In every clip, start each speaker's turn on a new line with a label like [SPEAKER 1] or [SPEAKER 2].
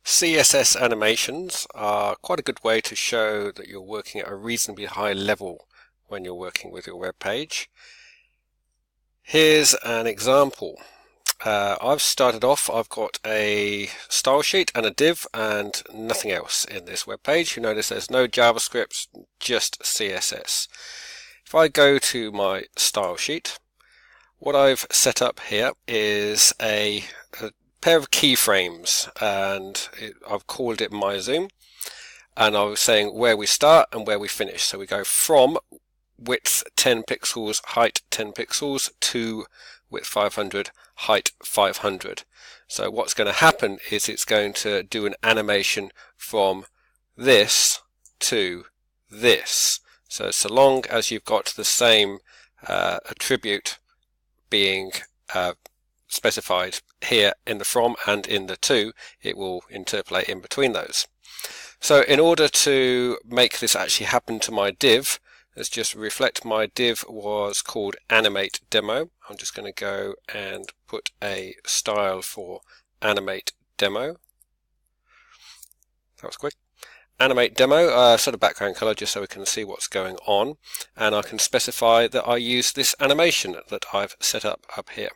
[SPEAKER 1] CSS animations are quite a good way to show that you're working at a reasonably high level when you're working with your web page. Here's an example. I've started off, I've got a style sheet and a div and nothing else in this web page. You notice there's no JavaScript, just CSS. If I go to my style sheet, what I've set up here is a pair of keyframes, and I've called it my zoom, and I was saying where we start and where we finish. So we go from width 10 pixels, height 10 pixels to width 500, height 500. So what's going to happen is it's going to do an animation from this to this. So long as you've got the same attribute being specified here in the from and in the to, it will interpolate in between those. So in order to make this actually happen to my div, let's just reflect my div was called animate demo. I'm just going to go and put a style for animate demo. That was quick. Animate demo, set a background color just so we can see what's going on, and I can specify that I use this animation that I've set up here.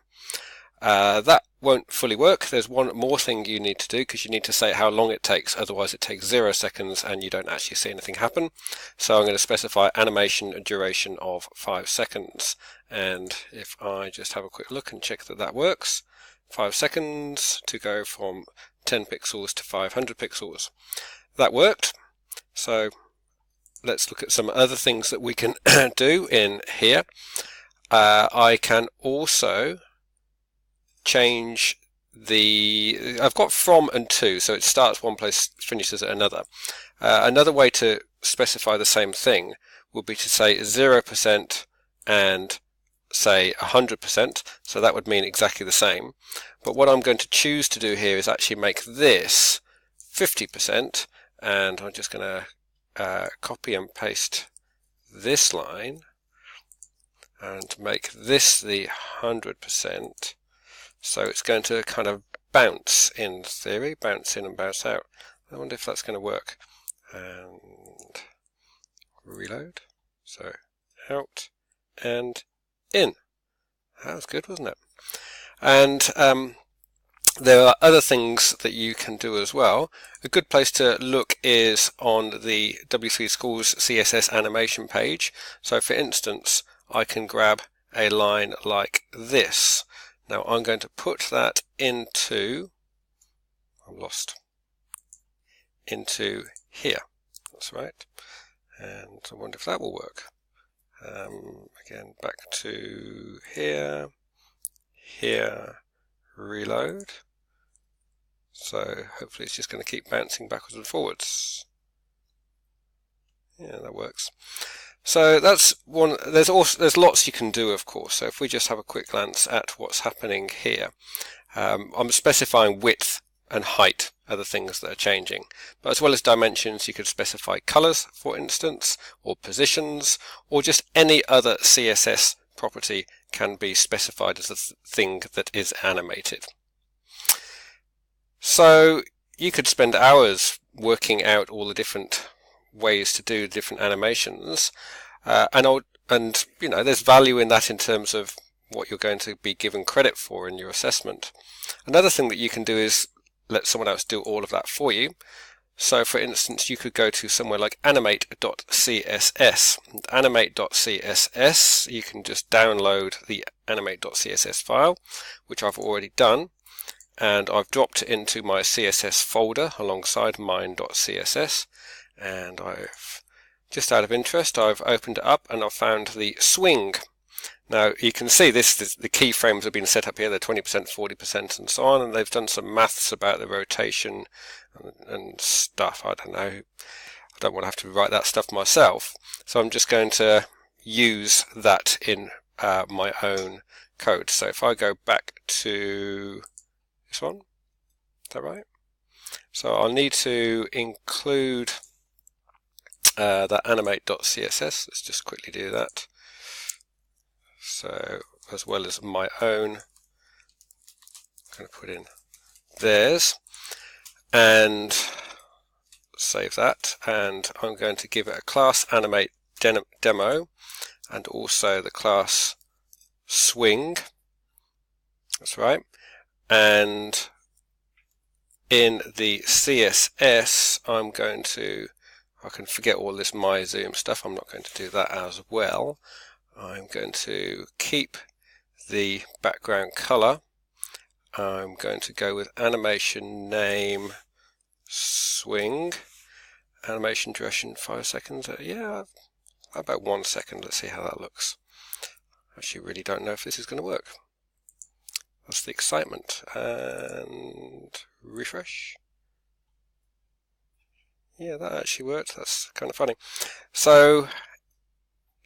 [SPEAKER 1] That won't fully work. There's one more thing you need to do, because you need to say how long it takes, otherwise it takes 0 seconds and you don't actually see anything happen. So I'm going to specify animation duration of 5 seconds, and if I just have a quick look and check that that works, 5 seconds to go from 10 pixels to 500 pixels. That worked. So let's look at some other things that we can do in here. I can also change I've got from and to, so it starts one place, finishes at another. Another way to specify the same thing would be to say 0% and say 100%, so that would mean exactly the same. But what I'm going to choose to do here is actually make this 50%, and I'm just going to copy and paste this line and make this the 100%. So it's going to kind of bounce in theory, bounce in and bounce out. I wonder if that's going to work. And reload. So out and in. That was good, wasn't it? And there are other things that you can do as well. A good place to look is on the W3 Schools CSS animation page. So for instance, I can grab a line like this. Now I'm going to put that into here. That's right. And I wonder if that will work. Again, back to here, reload. So hopefully it's just going to keep bouncing backwards and forwards. Yeah, that works. So that's one. There's lots you can do, of course. So if we just have a quick glance at what's happening here, I'm specifying width and height are the things that are changing. But as well as dimensions, you could specify colors, for instance, or positions, or just any other CSS property can be specified as a thing that is animated. So you could spend hours working out all the different ways to do different animations, and you know, there's value in that in terms of what you're going to be given credit for in your assessment. Another thing that you can do is let someone else do all of that for you. So for instance, you could go to somewhere like animate.css. Animate.css, you can just download the animate.css file, which I've already done, and I've dropped it into my CSS folder alongside mine.css. And I've, just out of interest, I've opened it up and I've found the swing. Now you can see the keyframes have been set up here, they're 20%, 40% and so on, and they've done some maths about the rotation and stuff. I don't know, I don't want to have to write that stuff myself, so I'm just going to use that in my own code. So if I go back to this one, is that right? So I'll need to include that animate.css. Let's just quickly do that. So as well as my own, I'm going to put in theirs. and save that, and I'm going to give it a class animate demo and also the class swing. That's right. And in the CSS I can forget all this my zoom stuff, I'm not going to do that as well. I'm going to keep the background color. I'm going to go with animation name swing, animation duration 5 seconds. Yeah, about 1 second. Let's see how that looks. Actually really don't know if this is going to work. That's the excitement. And refresh. Yeah, that actually worked. That's kind of funny. So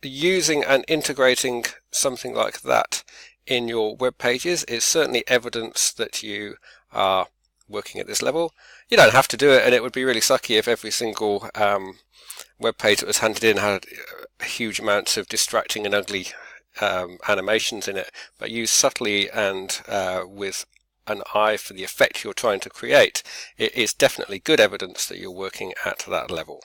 [SPEAKER 1] using and integrating something like that in your web pages is certainly evidence that you are working at this level. You don't have to do it, and it would be really sucky if every single web page that was handed in had huge amounts of distracting and ugly animations in it, but used subtly and with an eye for the effect you're trying to create, it is definitely good evidence that you're working at that level.